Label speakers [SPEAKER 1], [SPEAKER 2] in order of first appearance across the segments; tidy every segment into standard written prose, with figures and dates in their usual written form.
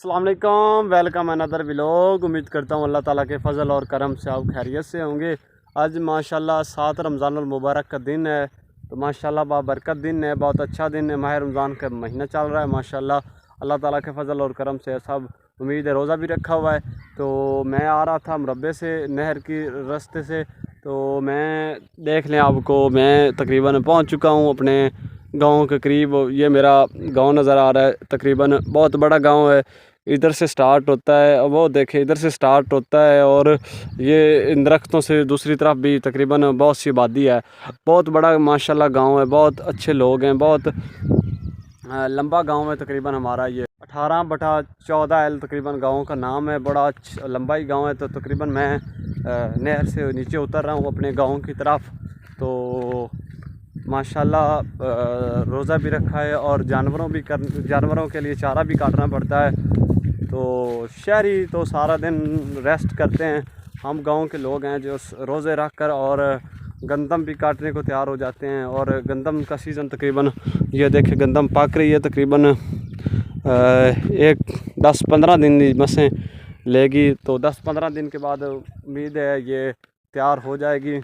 [SPEAKER 1] अस्सलाम वालेकुम, welcome another vlog. उम्मीद करता हूँ अल्लाह ताला के फ़ज़ल और करम से आप खैरियत से होंगे। आज माशाल्लाह 7 रमज़ानुल मुबारक का दिन है, तो माशाल्लाह बाबरकत दिन है, बहुत अच्छा दिन है। माह रमज़ान का महीना चल रहा है माशाल्लाह। अल्लाह ताला के फ़ज़ल और करम से सब उम्मीद है। रोज़ा भी रखा हुआ है। तो मैं आ रहा था मुरब्बे से, नहर की रास्ते से, तो मैं देख लें आपको, मैं तकरीबन पहुँच चुका हूँ अपने गांव के करीब। ये मेरा गांव नज़र आ रहा है, तकरीबन बहुत बड़ा गांव है। इधर से स्टार्ट होता है, वो देखें इधर से स्टार्ट होता है, और ये इन दरख्तों से दूसरी तरफ भी तकरीबन बहुत सी आबादी है। बहुत बड़ा माशाल्लाह गांव है, बहुत अच्छे लोग हैं, बहुत लंबा गांव है। तकरीबन हमारा ये 18/14 तकरीबन गांव का नाम है। बड़ा अच्छा लंबा ही गाँव है। तो तकरीबन मैं नहर से नीचे उतर रहा हूँ अपने गाँव की तरफ। तो माशाल्लाह रोज़ा भी रखा है, और जानवरों के लिए चारा भी काटना पड़ता है। तो शहरी तो सारा दिन रेस्ट करते हैं, हम गांव के लोग हैं जो रोज़े रख कर और गंदम भी काटने को तैयार हो जाते हैं। और गंदम का सीज़न तकरीबन, ये देखें गंदम पक रही है, तकरीबन एक 10-15 दिन मसें लेगी। तो 10-15 दिन के बाद उम्मीद है ये तैयार हो जाएगी,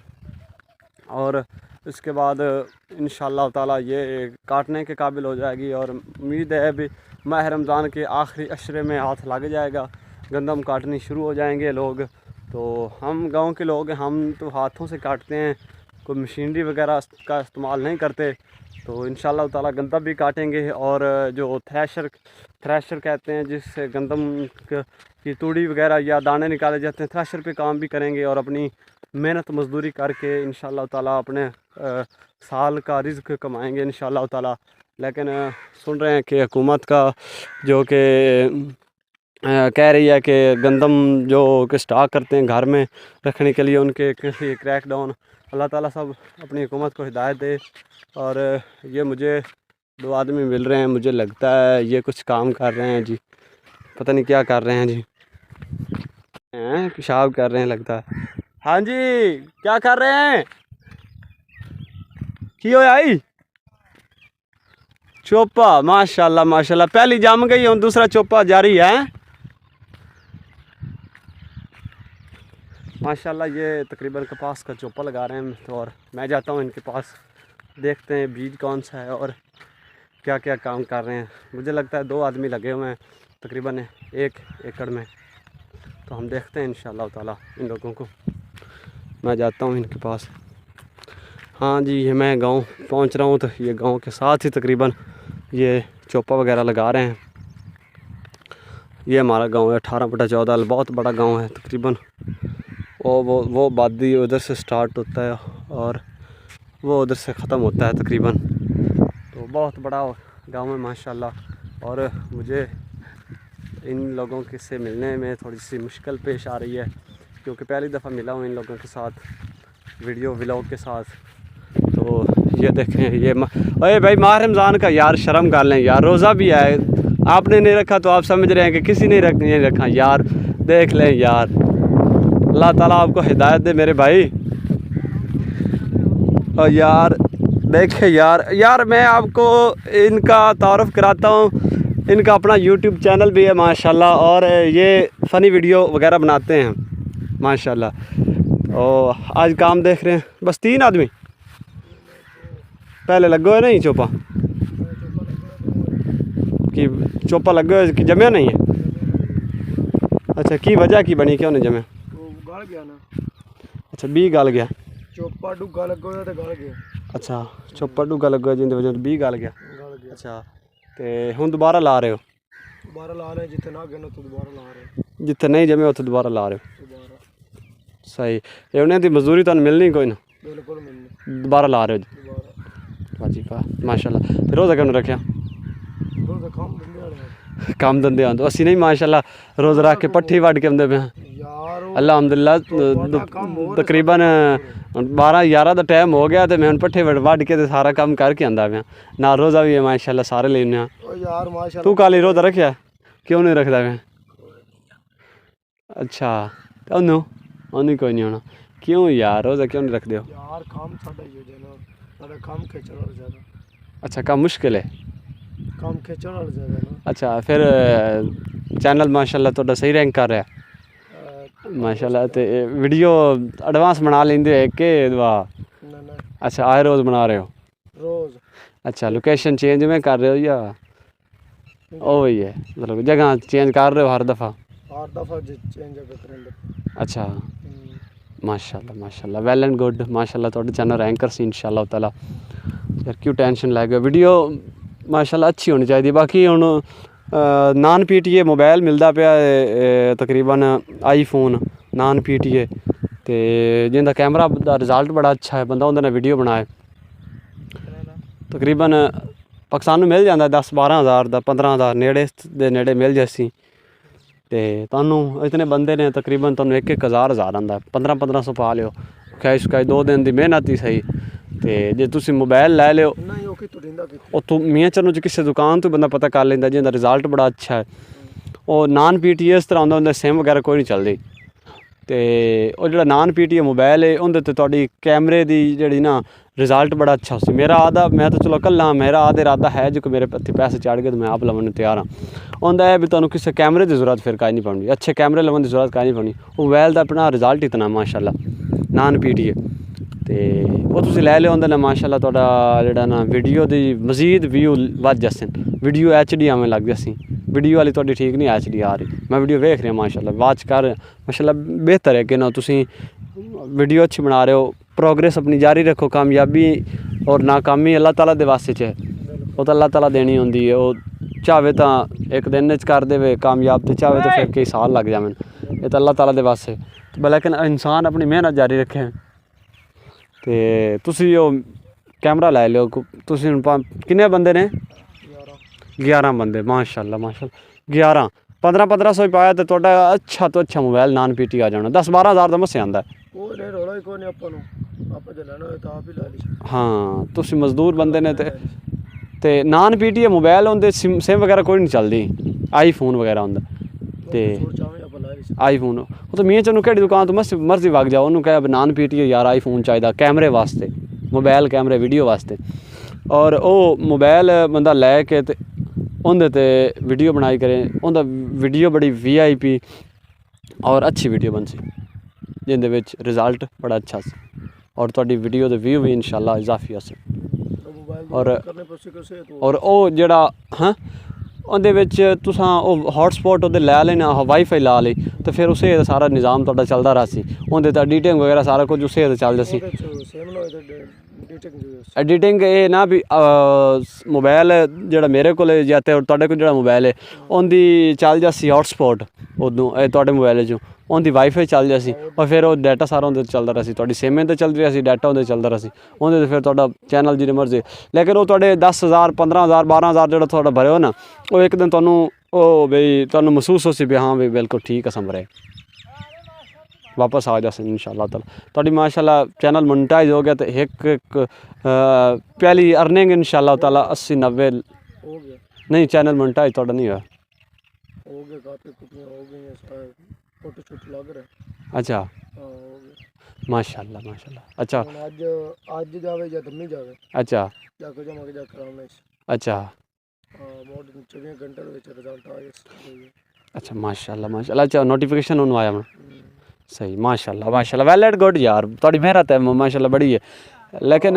[SPEAKER 1] और इसके बाद इंशाअल्लाह ताला ये काटने के काबिल हो जाएगी। और उम्मीद है अभी माह रमज़ान के आखिरी अशरे में हाथ लग जाएगा, गंदम काटनी शुरू हो जाएंगे लोग। तो हम गांव के लोग हैं, हम तो हाथों से काटते हैं, कोई मशीनरी वगैरह का इस्तेमाल नहीं करते। तो इंशाअल्लाह ताला गंदम भी काटेंगे, और जो थ्रेशर कहते हैं जिससे गंदम की तूड़ी वगैरह या दाने निकाले जाते हैं, थ्रेशर पे काम भी करेंगे, और अपनी मेहनत मजदूरी करके इंशाअल्लाह ताला अपने साल का रिज़्क़ कमाएंगे इंशाअल्लाह ताला। लेकिन सुन रहे हैं कि हुकूमत का जो कि कह रही है कि गंदम जो कि स्टॉक करते हैं घर में रखने के लिए, उनके किसी क्रैक डाउन। अल्लाह ताला सब अपनी हुकूमत को हिदायत दे। और ये मुझे 2 आदमी मिल रहे हैं, मुझे लगता है ये कुछ काम कर रहे हैं जी, पता नहीं क्या कर रहे हैं जी, पेशाब कर रहे हैं लगता है। हाँ जी, क्या कर रहे हैं? की हो आई चोपा? माशाल्लाह माशाल्लाह, पहली जम गई और दूसरा चोपा जारी है माशाल्लाह। ये तकरीबन कपास का चोपा लगा रहे हैं, तो और मैं जाता हूँ इनके पास, देखते हैं बीज कौन सा है और क्या क्या काम कर रहे हैं। मुझे लगता है 2 आदमी लगे हुए हैं तकरीबन 1 एकड़ में। तो हम देखते हैं इंशाअल्लाह ताला इन लोगों को, मैं जाता हूँ इनके पास। हाँ जी, ये मैं गांव पहुँच रहा हूँ, तो ये गांव के साथ ही तकरीबन ये चोपा वगैरह लगा रहे हैं। ये हमारा गांव है 18/14, बहुत बड़ा गांव है तकरीबन। वो वादी उधर से स्टार्ट होता है और वो उधर से ख़त्म होता है तकरीबन। तो बहुत बड़ा गांव है माशाल्लाह। और मुझे इन लोगों के से मिलने में थोड़ी सी मुश्किल पेश आ रही है, क्योंकि पहली दफ़ा मिला हूँ इन लोगों के साथ वीडियो व्लॉग के साथ। तो ये देखें, ये अरे भाई माह रमज़ान का यार शर्म कर लें यार, रोज़ा भी है, आपने नहीं रखा तो आप समझ रहे हैं कि किसी ने नहीं रखा यार। देख लें यार, अल्लाह ताला आपको हिदायत दे मेरे भाई। और यार देखें यार मैं आपको इनका तारुफ़ कराता हूँ। इनका अपना यूट्यूब चैनल भी है माशाल्लाह, और ये फ़नी वीडियो वगैरह बनाते हैं माशाल्लाह। और आज काम देख रहे हैं, बस 3 आदमी पहले लगो है नहीं चोपा कि चोपा लगो है कि जमया नहीं है? अच्छा, की वजह की बनी, क्यों नहीं जमे?
[SPEAKER 2] गल गया ना।
[SPEAKER 1] अच्छा, बी गल गया,
[SPEAKER 2] चोपा डुगा लगो तो गल गया।
[SPEAKER 1] अच्छा, चोपा डुगा लगो जिंदी वजह बी गल गया। अच्छा, तो हुण दोबारा ला रहे हो?
[SPEAKER 2] दोबारा ला रहे, जिथे ना गए तो दोबारा ला रहे,
[SPEAKER 1] जिथे नहीं जमे उत्थे दोबारा ला रहे हो।
[SPEAKER 2] दोबारा
[SPEAKER 1] सही, ये उन्हें दी मजदूरी तो मिलनी कोई ना,
[SPEAKER 2] बिल्कुल मिलनी,
[SPEAKER 1] दोबारा ला रहे हो जी?
[SPEAKER 2] दोबारा।
[SPEAKER 1] वाह जी वाह माशाल्लाह। ते रोज़ा क्यों रखा?
[SPEAKER 2] रोज़ा काम धंधे वाले
[SPEAKER 1] काम धंधे आते, असी नहीं माशाल्लाह रोज़ रख के पट्ठी वढ़ के आंदे पे
[SPEAKER 2] यार।
[SPEAKER 1] अल्हम्दुलिल्लाह। तकरीबन 12-11 का टाइम हो गया, तो मैं पट्ठे वढ़ के सारा काम करके आंदा पे ना। रोज़ा भी है माशाल्लाह, सारे लेने
[SPEAKER 2] यार माशाल्लाह।
[SPEAKER 1] तू काली रोज़ा रखिया? क्यों नहीं रखता मैं? अच्छा, उन्हें कोई नहीं होना, क्यों यार रोज़ा क्यों नहीं रखते हो
[SPEAKER 2] यार? काम साडा ही हो जाना, साडा काम खिचड़ा ज़्यादा।
[SPEAKER 1] अच्छा, काम मुश्किल है
[SPEAKER 2] काम खिंचण वाला ज़्यादा है ना।
[SPEAKER 1] अच्छा फिर चैनल माशाल्लाह तुहाडा सही रैंक कर रहा है माशाल्लाह। तो वीडियो एडवांस बना लेंदे हो कि दुआ?
[SPEAKER 2] ना ना
[SPEAKER 1] अच्छा आए रोज़ बना रहे हो?
[SPEAKER 2] रोज़
[SPEAKER 1] अच्छा लोकेशन चेंज में कर रहे हो या ओ ही है मतलब जगह चेंज कर रहे हो हर दफ़ा?
[SPEAKER 2] हर दफ़ा चेंज करेंगे।
[SPEAKER 1] अच्छा माशाल्लाह माशाल्लाह वेल एंड गुड माशाल्लाह तुहाडे चैनल रैंकर सी इंशाअल्लाह ताला। यार क्यों टेंशन लै गए वीडियो माशाल्लाह अच्छी होनी चाहिए। बाकी हुण नान PTA मोबाइल मिलता पिया तकरीबन आईफोन नान PTA ते जिंदा कैमरा दा रिजल्ट बड़ा अच्छा है बंदा उंदे नाल वीडियो बनाए तकरीबन पाकिस्तान मिल जाता 10-12 हज़ार का 15 हज़ार नेड़े दे नेड़े मिल जासी। तो तुहानू इतने बंदे ने तकरीबन तुहानू 1-1 हज़ार आंदा 1500 पा लियो खैश खैश 2 दिन की मेहनत ही सही। तो जे तुसी मोबाइल लै लियो उत्थों मियाँ चन्नू च किसी दुकान तो बंदा पता कर लेंदा जिंदा रिजल्ट बड़ा अच्छा है। और नान PTA इस तरह होंदा उंदे सिम वगैरह कोई नहीं चलती। तो वो जो नान PTA मोबाइल है उंदे ते तुहाडी कैमरे की जी ना रिजल्ट बड़ा अच्छा उसी मेरा आधा मैं तो चलो कल्ला मेरा आधा इरादा है जो कि मेरे हत्थी पैसे चढ़ गए तो मैं आप लवन तैयार हाँ। उंदा है भी तुहानू किसी कैमरे की जरूरत फिर काई नहीं पौनी अच्छे कैमरे लवन की जरूरत काई नहीं पौनी वो मोबाइल का अपना रिजल्ट इतना माशाल्लाह नान PTA। तो वो तुसी लै लियो उंदे नाल माशाल्लाह तुहाडा जिहड़ा ना वीडियो दी मजीद व्यू वध जासन वीडियो HD आवें लग जासी। वीडियो वाली तुहाडी ठीक नहीं HD आ रही मैं वीडियो वेख रहा माशाल्लाह वाच कर माशाल्लाह बेहतर है कि ना तुसी वीडियो अच्छी बना रहे हो प्रोग्रेस अपनी जारी रखो। कामयाबी और नाकामी अल्लाह ताला दे वास्ते च है वो तो अल्लाह ताला देनी होंदी है। वो चाहे तो एक दिन च कर दे कामयाब तो चाहे तो फिर कई साल लग जावन ये तो अल्लाह ताला दे वास्ते लेकिन इंसान अपनी मेहनत जारी रखे। तो तुसी वो कैमरा लै लियो तुसी किन्ने बंदे ने 11 बंदे माशाल्लाह माशाल्लाह 11-1500 पाया तो तुहाडा अच्छा तो अच्छा मोबाइल नान PTA आ जाना 10-12 हज़ार का मस्से आंदा। हाँ तुसी मजदूर बंदे ने ते नान PTA मोबाइल होंदे सिम वगैरह कोई नहीं चलती आईफोन वगैरह होंदा। तो आईफोन वो तो मियाँ चन्नू केड़ी दुकान तो मर्जी वग जाओ उन्होंने कहा नान PTA यार आईफोन चाहिए कैमरे वास्ते मोबाइल कैमरे वीडियो वास्ते। और वो मोबाइल बंदा लैके ते उंदे ते वीडियो बनाई करे उंदा वीडियो बड़ी VIP और अच्छी वीडियो बन सी जिंदे विच रिजल्ट बड़ा अच्छा सी और तुहाडी वीडियो दे व्यू भी इंशाल्लाह इजाफी आसे। और वो जेड़ा हाँ उंदे विच तुसां वो हॉटस्पॉट उहदे लै लेना वाईफाई ला ली तो फिर उसे सारा निज़ाम तुहाडा चलदा रहा सी उंदे ते एडिटिंग वगैरह सारा कुछ उसे चलदा सी। एडिटिंग ये ना भी मोबाइल जेड़ा मेरे को या तुहाडे कोल जेड़ा मोबाइल है उनदी चल जासी हॉटस्पॉट उदों तुहाडे मोबाइल चों उनदी वाईफाई चल जासी और फिर वो डाटा सारा उंदे चलदा रहा सी तुहाडी सिम ते चल रहा सी डाटा उंदे चलदा रहा सी उंदे ते फिर तुहाडा चैनल जिन्नी मर्जी। लेकिन वो तुहाडे 10,000 15,000 12,000 जेड़ा तुहाडा भरे हो ना वो एक दिन तुहानू ओ बई तुहानू महसूस हो सी भी हाँ भी बिल्कुल ठीक है समरे वापस आ जासन इंशाअल्लाह ताला। तुहाडी माशाअल्लाह चैनल मोनेटाइज हो गया तो एक पहली अर्निंग इंशाअल्लाह ताला 80-90 नहीं चैनल मोनेटाइज तुहाडा नहीं हुआ अच्छा माशाअल्लाह माशाअल्लाह अच्छा
[SPEAKER 2] आज जावे या धम्मी जावे
[SPEAKER 1] अच्छा
[SPEAKER 2] जाके जमा के जा कराउना
[SPEAKER 1] अच्छा
[SPEAKER 2] मोड 24 घंटे विच रिजल्ट आ गया।
[SPEAKER 1] अच्छा माशाअल्लाह माशाअल्लाह अच्छा नोटिफिकेशन उन्होंने आया मैं सही माशाअल्लाह माशाअल्लाह वेल एंड गुड यार थोड़ी मेहनत है माशाअल्लाह बड़ी है लेकिन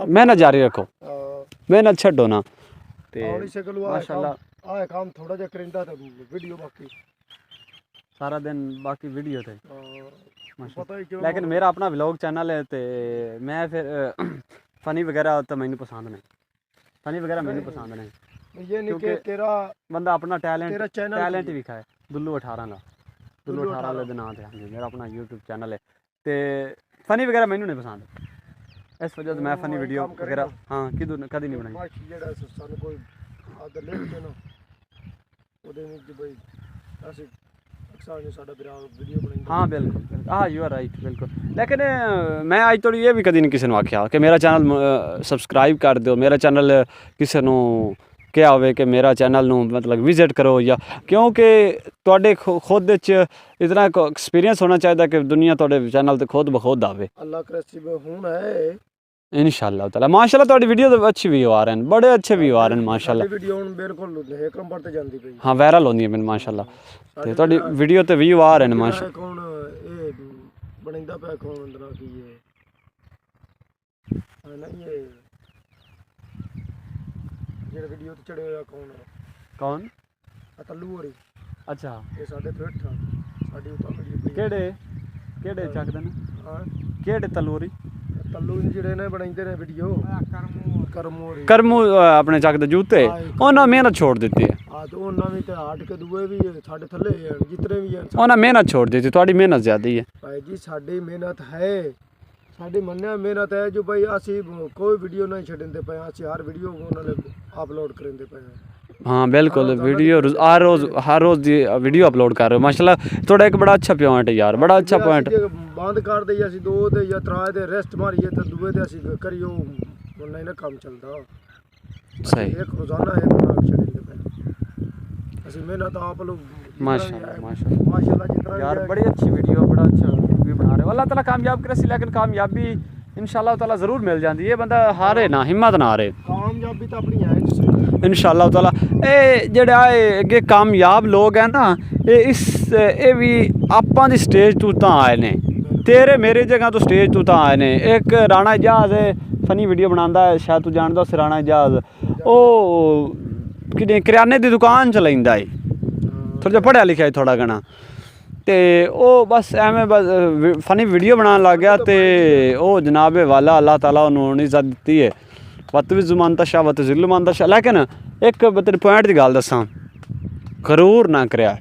[SPEAKER 1] मेहनत जारी रखो मेहनत छड्डो ना ते माशाअल्लाह
[SPEAKER 2] आए काम थोड़ा जा करिंदा ते वीडियो बाकी
[SPEAKER 1] सारा दिन बाकी वीडियो थे माशाअल्लाह। लेकिन मेरा अपना व्लॉग चैनल है तो मैं फिर फनी वगैरह तो मैनू पसंद नहीं फनी वगैरह मैनू पसंद नहीं
[SPEAKER 2] ये नहीं कि तेरा
[SPEAKER 1] बंदा अपना टैलेंट ही विखाए दुल्लू 18 का दुल्लू 18 वाले दिन आते हैं मेरा अपना YouTube चैनल है तो फनी वगैरह मैनू नहीं पसंद इस वजह से मैं फनी वीडियो वगैरह हाँ कदी नहीं बनाई हाँ बिल्कुल हाँ यू आर राइट बिल्कुल। लेकिन मैं अज तोड़ी ये भी कभी नहीं किसी ने आख्या कि मेरा चैनल सबसक्राइब कर दो मेरा चैनल किसी को क्या होवे कि मेरा चैनल नू मतलब विजिट करो या क्योंकि तुहाडे खुद इतना एक्सपीरियंस होना चाहिए कि दुनिया तुहाडे चैनल ते खुद बखुद आवे।
[SPEAKER 2] अल्लाह करे हुण है
[SPEAKER 1] इंशाल्लाह ताला माशाल्लाह ਤੁਹਾਡੀ ਵੀਡੀਓ ਤੇ ਅੱਛੀ ਵੀਊ ਆ ਰਹੇ ਨੇ ਬੜੇ ਅੱਛੇ ਵੀਊ ਆ ਰਹੇ ਨੇ ਮਾਸ਼ਾਅੱਲਾ
[SPEAKER 2] ਵੀਡੀਓ ਹੁਣ ਬਿਲਕੁਲ ਇੱਕ ਨੰਬਰ ਤੇ ਜਾਂਦੀ ਪਈ
[SPEAKER 1] ਹਾਂ ਵਾਇਰਲ ਹੁੰਦੀ ਹੈ ਮੈਨੂੰ ਮਾਸ਼ਾਅੱਲਾ ਤੇ ਤੁਹਾਡੀ ਵੀਡੀਓ ਤੇ ਵੀਊ ਆ ਰਹੇ ਨੇ ਮਾਸ਼ਾਅੱਲਾ
[SPEAKER 2] ਕੌਣ ਇਹ ਬਣਾਉਂਦਾ ਪਿਆ ਕੌਣ ਅੰਦਰਾਂ ਕੀ ਹੈ ਨਹੀਂ ਇਹ ਜਿਹੜਾ ਵੀਡੀਓ ਤੇ ਚੜਿਆ ਹੋਇਆ ਕੌਣ ਆ ਤੱਲੂ ਹੋਰੀ
[SPEAKER 1] ਅੱਛਾ
[SPEAKER 2] ਇਹ ਸਾਡੇ ਤੇ ਬੈਠਾ ਸਾਡੀ ਉਤਾਂ ਵੀਡੀਓ
[SPEAKER 1] ਕਿਹੜੇ ਚੱਕਦੇ ਨੇ
[SPEAKER 2] ਹਾਂ
[SPEAKER 1] ਕਿਹੜੇ ਤਲੂਰੀ
[SPEAKER 2] ਤੱਲੂ ਜਿਹੜੇ ਨੇ ਬਣਾਉਂਦੇ ਨੇ ਵੀਡੀਓ
[SPEAKER 1] ਕਰਮੂ ਆਪਣੇ ਚੱਕਦੇ ਜੂਤੇ ਉਹਨਾਂ ਮਿਹਨਤ ਛੋੜ ਦਿੱਤੀ ਹੈ
[SPEAKER 2] ਆ ਤੇ ਉਹਨਾਂ ਵੀ ਤੇ ਹਟ ਕੇ ਦੂਏ ਵੀ ਸਾਡੇ ਥੱਲੇ ਜਿਤਨੇ ਵੀ
[SPEAKER 1] ਉਹਨਾਂ ਮਿਹਨਤ ਛੋੜ ਦਿੱਤੀ ਤੁਹਾਡੀ ਮਿਹਨਤ ਜ਼ਿਆਦਾ ਹੀ ਹੈ
[SPEAKER 2] ਭਾਈ ਜੀ ਸਾਡੀ ਮਿਹਨਤ ਹੈ ਸਾਡੀ ਮੰਨਿਆ ਮਿਹਨਤ ਹੈ ਜੋ ਭਾਈ ਅਸੀਂ ਕੋਈ ਵੀਡੀਓ ਨਹੀਂ ਛੱਡਦੇ ਪਏ ਅਸੀਂ ਹਰ ਵੀਡੀਓ ਉਹਨਾਂ ਨੇ ਅਪਲੋਡ ਕਰਦੇ ਪਏ
[SPEAKER 1] हाँ बिल्कुल वीडियो हर रोज़ दी वीडियो अपलोड कर रहे हो माशाल्लाह थोड़ा एक बड़ा अच्छा पॉइंट है यार बड़ा अच्छा पॉइंट
[SPEAKER 2] बंद कर दईए ਅਸੀਂ ਦੋ ਤੇ ਜਾਂ ਤਰਾ ਦੇ ਰੈਸਟ ਮਾਰੀਏ ਤੇ ਦੂਏ ਤੇ ਅਸੀਂ ਕਰਿਓ ਨਹੀਂ ਨਾ ਕੰਮ ਚੱਲਦਾ
[SPEAKER 1] ਸਹੀ
[SPEAKER 2] ਇੱਕ ਰੋਜ਼ਾਨਾ ਇੱਕ ਬਣਾ ਛੱਡਦੇ ਪਏ ਅਸੀਂ ਮਿਹਨਤ ਆਪ ਲੋਗ माशाल्लाह जितना
[SPEAKER 1] यार बड़ी अच्छी वीडियो बड़ा अच्छा भी बना रहे हो अल्लाह ताला कामयाब करे लेकिन कामयाबी इंशाल्लाह ताला ज़रूर मिल जाती है बंदा हारे ना हिम्मत ना हारे
[SPEAKER 2] कामयाबी तो अपनी है जिस
[SPEAKER 1] इंशाल्लाह ताला ਜਿਹੜੇ ਅੱਗੇ ਕਾਮਯਾਬ ਲੋਕ ਹੈ ਨਾ ਇਹ ਵੀ ਆਪਾਂ ਦੀ ਸਟੇਜ ਤੋਂ ਤਾਂ ਆਏ ਨੇ ਤੇਰੇ ਮੇਰੇ ਜਗ੍ਹਾ ਤੋਂ ਸਟੇਜ ਤੋਂ ਤਾਂ ਆਏ ਨੇ ਇੱਕ ਰਾਣਾ ਇਜਾਜ਼ ਫਨੀ ਵੀਡੀਓ ਬਣਾਉਂਦਾ ਹੈ ਸ਼ਾਇਦ ਤੂੰ ਜਾਣਦਾ ਉਸ ਰਾਣਾ ਇਜਾਜ਼ ਉਹ ਕਿਹਨੇ ਕਰਿਆਨੇ ਦੀ ਦੁਕਾਨ ਚਲਾਉਂਦਾ ਹੈ ਥੋੜਾ ਜਿਹਾ ਪੜ੍ਹਿਆ ਲਿਖਿਆ ਥੋੜਾ ਗਣਾ ਤੇ ਉਹ ਬਸ ਐਵੇਂ ਬਸ ਫਨੀ ਵੀਡੀਓ ਬਣਾਉਣ ਲੱਗ ਗਿਆ ਤੇ ਉਹ ਜਨਾਬੇ ਵਾਲਾ ਅੱਲਾਹ ਤਾਲਾ ਉਹਨੂੰ ਇੱਜ਼ਤ ਦਿੱਤੀ ਹੈ वत भी जुमानता शाह वत जिल्लु मानता शाह लेकिन एक तेरे पॉइंट की गल दसा गरूर ना करया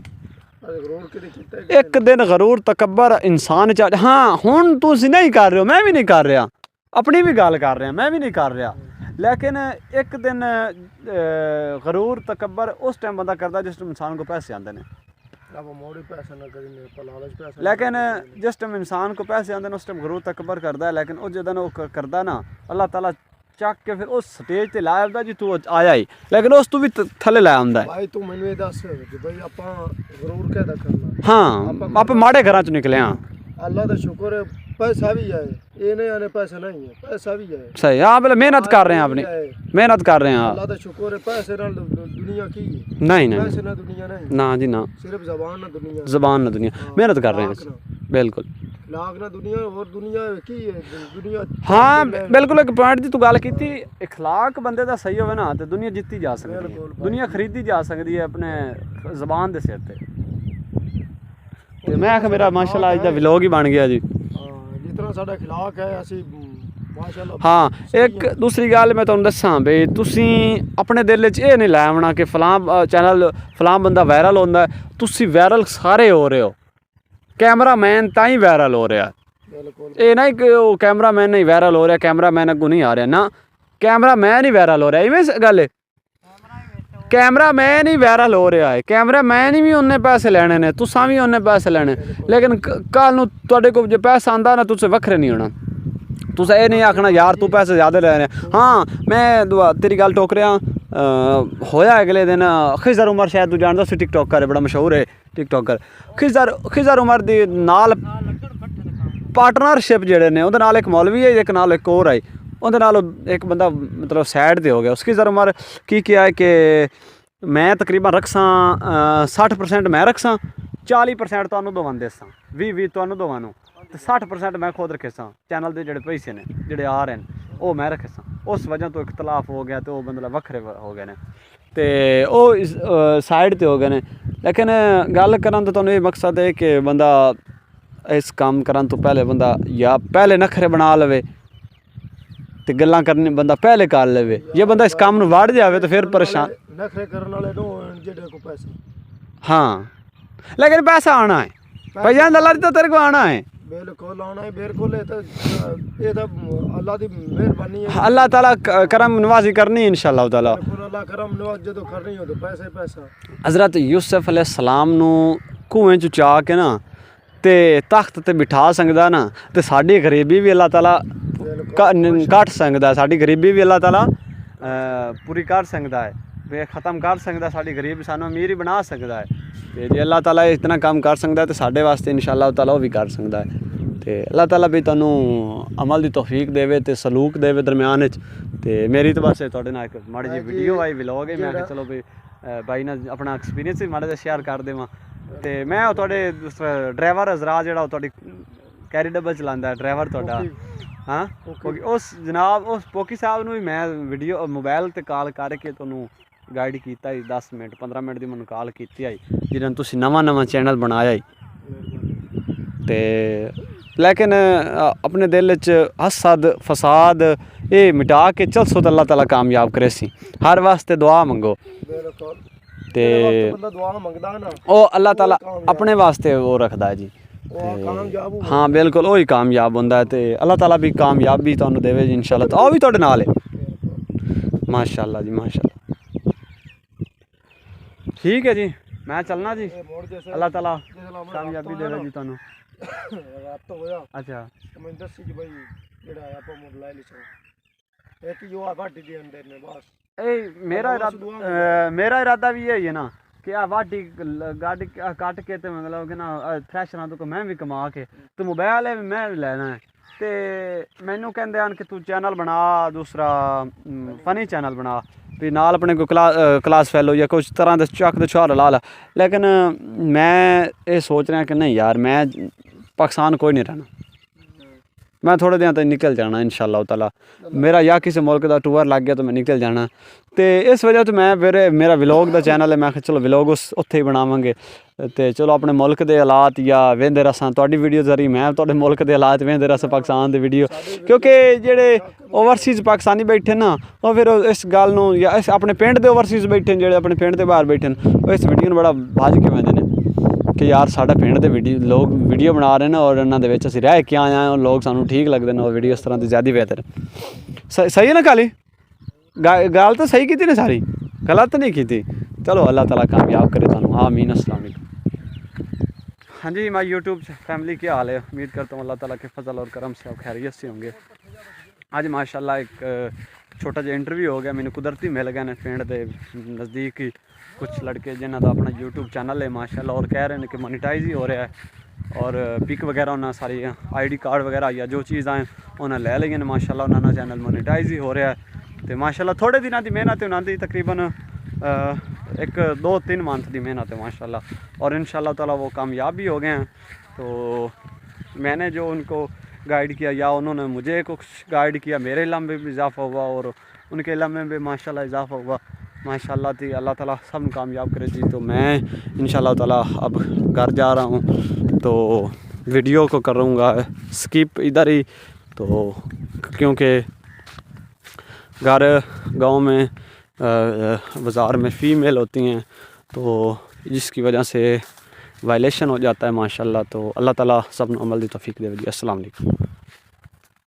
[SPEAKER 1] एक दिन गरूर तकबर इंसान च हाँ हुण तुसीं नहीं कर रहे हो मैं भी नहीं कर रहा अपनी भी गल कर रहा मैं भी नहीं कर रहा लेकिन एक दिन गरूर तकबर उस टाइम बंदा करता जिस टाइम इंसान को पैसे आते हैं लेकिन जिस टाइम इंसान को पैसे आते हैं उस टाइम गरूर तकबर करता है लेकिन उस जदों वो करता ना अल्लाह ताला ਚੱਕ ਕੇ ਫਿਰ ਉਸ ਸਟੇਜ ਤੇ ਲਾਇਆ ਹੁੰਦਾ ਜੀ ਤੂੰ ਆਇਆ ਹੀ ਲੇਕਿਨ ਉਸ ਤੋਂ ਵੀ ਥੱਲੇ ਲਾਇਆ ਹੁੰਦਾ
[SPEAKER 2] ਭਾਈ ਤੂੰ ਮੈਨੂੰ ਇਹ ਦੱਸ ਕਿ ਭਾਈ ਆਪਾਂ ਗਰੂਰ ਕਿਹਦਾ ਕਰਨਾ
[SPEAKER 1] ਹਾਂ ਆਪਾਂ ਮਾੜੇ ਘਰਾਂ ਚੋਂ ਨਿਕਲੇ ਹਾਂ
[SPEAKER 2] ਅੱਲਾ ਦਾ ਸ਼ੁਕਰ ਹੈ पैसा भी है ये नहीं आने पैसा नहीं है पैसा भी है
[SPEAKER 1] सही हाँ मतलब मेहनत कर रहे हैं अपनी मेहनत कर रहे हैं
[SPEAKER 2] अल्लाह का शुक्र है पैसे ना दुनिया की
[SPEAKER 1] नहीं नहीं
[SPEAKER 2] पैसे ना दुनिया नहीं
[SPEAKER 1] ना जी ना
[SPEAKER 2] सिर्फ
[SPEAKER 1] ज़बान ना दुनिया मेहनत कर रहे हैं बिल्कुल
[SPEAKER 2] लाख ना दुनिया और दुनिया की है दुनिया
[SPEAKER 1] हाँ बिल्कुल एक पॉइंट की तू गल की इखलाक बंदे का सही होवे ना तो दुनिया जीती जा सकती है दुनिया खरीदी जा सकती है अपने ज़बान के सिर पर मैं आख मेरा माशाल्लाह अज दा व्लॉग ही बन गया जी
[SPEAKER 2] जितना साडा खिलाफ है ਅਸੀਂ माशाल्लाह
[SPEAKER 1] हाँ एक दूसरी गल मैं तुहानू दसां बई तुसीं अपने दिल च ये नहीं लै आउणा कि फलां चैनल फलां बंदा वायरल होंदा है तुसीं वायरल सारे हो रहे हो कैमरा मैन तां ही वायरल हो रहा ये नहीं कि वो कैमरा मैन नहीं वायरल हो रहा कैमरा मैन अगों नहीं आ रहा ना कैमरा मैन ही वायरल हो रहा इवें गल कैमरा मैन ही वायरल हो रहा है कैमरा मैन ही भी उन्ने पैसे लेने ने तुसां भी उन्ने पैसे लेने लेकिन कल नूं तुहाडे कोल जो पैसा आंदा ना तुसें वखरे नहीं होना तुसें ये नहीं आखना यार तू पैसे ज़्यादा ले रहे हाँ मैं तेरी गल टोक रहा होया अगले दिन खिज़र उमर शायद तू जानदा सी टिकटॉकर है बड़ा मशहूर है टिकटॉकर खिज़र उमर दी नाल पार्टनरशिप जेहड़े ने उहदे नाल एक मौलवी है एक नाल एक होर है ਉਹਦੇ ਨਾਲ ਇੱਕ ਬੰਦਾ ਮਤਲਬ ਸਾਈਡ ਤੇ ਹੋ ਗਿਆ ਉਸकी ज़रा उमर की किया है कि मैं तकरीबन रखसा 60% मैं रखसा 40% ਤੁਹਾਨੂੰ ਦੋਵਾਂ ਦੇਸਾਂ 20 ਤੁਹਾਨੂੰ ਦੋਵਾਂ ਨੂੰ ਤੇ 60% ਮੈਂ ਖੁਦ ਰੱਖੇ ਸਾਂ ਚੈਨਲ ਦੇ ਜਿਹੜੇ ਪੈਸੇ ਨੇ ਜਿਹੜੇ ਆ ਰਹੇ ਨੇ ਉਹ ਮੈਂ ਰੱਖੇ ਸਾਂ ਉਸ ਵਜ੍ਹਾ ਤੋਂ ਇਖਤਲਾਫ ਹੋ ਗਿਆ ਤੇ ਉਹ ਬੰਦੇ ਵੱਖਰੇ ਹੋ ਗਏ ਨੇ ਤੇ ਉਹ ਸਾਈਡ ਤੇ ਹੋ ਗਏ ਨੇ ਲੇਕਿਨ ਗੱਲ ਕਰਨ ਦਾ ਤੁਹਾਨੂੰ ਇਹ ਮਕਸਦ ਹੈ ਕਿ ਬੰਦਾ ਇਸ ਕੰਮ ਕਰਨ ਤੋਂ ਪਹਿਲੇ ਬੰਦਾ ਜਾਂ ਪਹਿਲੇ ਨਖਰੇ ਬਣਾ ਲਵੇ ਤੇ ਗੱਲਾਂ ਕਰਨੀ ਬੰਦਾ ਪਹਿਲੇ ਕਰ ਲਵੇ ਜੇ ਬੰਦਾ ਇਸ ਕੰਮ ਨੂੰ ਵੜ ਜਾਵੇ ਤਾਂ ਫਿਰ ਪਰੇਸ਼ਾਨ
[SPEAKER 2] ਨਖਰੇ ਕਰਨ ਵਾਲੇ ਨੂੰ ਜਿਹੜੇ ਕੋ ਪੈਸੇ
[SPEAKER 1] हाँ लेकिन पैसा आना है भाई जान अल्लाह तो तेरे को आना है
[SPEAKER 2] बिल्कुल आना है बिल्कुल ये तो अल्लाह की मेहरबानी है
[SPEAKER 1] अल्लाह ताला करम नवाजी करनी है इंशाअल्लाह ताला
[SPEAKER 2] अल्लाह करम नवाज जो करनी हो तो पैसा
[SPEAKER 1] हज़रत यूसुफ अलैहिस्सलाम नू कुएं चों चा के ना ते तख्त ते बिठा सकदा ना ते साडी गरीबी भी अल्लाह ताला कट सकदा साडी गरीबी भी अल्लाह ताला पूरी कर सकदा है वे ख़त्म कर सकदा साडी गरीबी सानू अमीर ही बना सकदा है ते जे अल्लाह ताला इतना काम कर सकदा है तो साडे वास्ते इंशाअल्लाह ताला वो भी कर सकदा है ਤੇ अल्लाह ताला भी तुहानू अमल की तौफीक देवे ते सलूक देवे दरम्यान ते मेरी तो बस तुहाडे नाल एक माड़ी जी वीडियो आई व्लॉग है मैं आख्या चलो भी भाई ना अपना एक्सपीरियंस भी माड़ा जिहा शेयर कर देवां ते मैं तुहाडे ड्राइवर हजरात जेहड़ा तुहाडी कैरी डब्बा चलांदा ड्राइवर तुहाडा हाँ उस जनाब उस पोकी साहब नू भी मैं वीडियो मोबाइल ते कॉल करके तुहानू गाइड किया 10 मिनट 15 मिनट की मैनू कॉल की आई जिन्होंने तुसीं नवां चैनल बनाया ते लेकिन अपने दिल च हसद फसाद ये मिटा के चल सो तो अल्लाह ताला कामयाब करे सी हर वास्ते दुआ मंगो ते ओ अल्लाह ताला अपने वास्ते वो रखदा है जी हाँ बिल्कुल वही कामयाब होंदा है ते अल्लाह ताला भी कामयाबी तुहानू देवे जी इंशाअल्लाह तो भी तुहाडे नाल है माशाअल्लाह जी माशाअल्लाह ठीक है जी मैं चलना जी अल्लाह ताला कामयाबी देवे जी तुहानू
[SPEAKER 2] रात होया
[SPEAKER 1] अच्छा
[SPEAKER 2] मैं दसी जी भाई जेड़ा आपा मोड़ ला ले चो एक जो आ वाटी दे अंदर ने बस
[SPEAKER 1] ए मेरा इरादा भी यही है ना कि आ वाटी गाड़ी काट के ते मतलब कि ना थ्रैशर तो मैं भी कमा के तो मोबाइल है मैं भी लेना है ते मैनू कहंदे आन कि तू चैनल बना दूसरा फनी चैनल बना भी नाल अपने को क्लास फैलो या कुछ तरह दे चक दे छुहार ला ला लेकिन मैं ये सोच रहा कि नहीं यार मैं पाकिस्तान कोई नहीं रहना मैं थोड़े दिन तक निकल जाना इंशाअल्लाह ताला मेरा या किसी मुल्क का टूर लग गया तो मैं निकल जाना तो इस वजह तो मैं फिर मेरा व्लॉग का चैनल है मैं चलो व्लॉग उस उत्थे ही बनावांगे तो चलो अपने मुल्क के हालात या वेंदे रसां तुहाडी वीडियो जरिए मैं तुहाडे मुल्क के हालात वेंदे रसां पाकिस्तान की वीडियो क्योंकि जेडे ओवरसीज़ पाकिस्तानी बैठे ना वो फिर इस गल नूं या इस अपने पिंड दे ओवरसीज़ बैठे जेडे अपने पिंड के बाहर बैठे वो इस वीडियो बड़ा भाज के वेंदे ने कि यार साडा पिंड दे लोग वीडियो बना रहे हैं और उन्होंने विच असीं रह के आए हैं और लोग सानू ठीक लगते हैं और वीडियो इस तरह की ज़्यादा बेहतर सही है ना काली गल तो सही की ने सारी गलत नहीं की चलो अल्लाह ताला कामयाब करे तुहानू आमीन अस्सलाम वालेकुम हाँ जी मैं यूट्यूब फैमिली क्या हाल है उम्मीद करता हूँ अल्लाह ताला के फजल और करम से आप खैरियत से होंगे आज माशाल्लाह एक छोटा जिहा इंटरव्यू हो गया मैंने कुदरती मिल गए ने पिंड के नज़दीक ही कुछ लड़के जिन्हों का अपना यूट्यूब चैनल है माशाल्लाह और कह रहे हैं कि मोनेटाइज ही हो रहा है और पिक वगैरह उन्होंने सारी ID कार्ड वगैरह या जो चीज़ आए उन्हें ले ली माशाल्लाह उन्होंने चैनल मोनेटाइज ही हो रहा है तो माशाल्लाह थोड़े दिनों की मेहनत है उन्होंने तकरीबन 1-2-3 मंथ की मेहनत है माशाल्लाह और इंशाल्लाह ताला वो कामयाब भी हो गए हैं तो मैंने जो उनको गाइड किया या उन्होंने मुझे कुछ गाइड किया मेरे इल्म में भी इजाफ़ा हुआ और उनके इल्म में भी माशाल्लाह इजाफ़ा हुआ माशाल्लाह थी अल्लाह ताला सब कामयाब करे जी तो मैं इंशाल्लाह ताला अब घर जा रहा हूँ तो वीडियो को करूँगा स्किप इधर ही तो क्योंकि घर गांव में बाज़ार में फ़ीमेल होती हैं तो जिसकी वजह से वायलेशन हो जाता है माशाल्लाह तो अल्लाह ताला सब अमल दी तौफीक दे। अस्सलाम वालेकुम।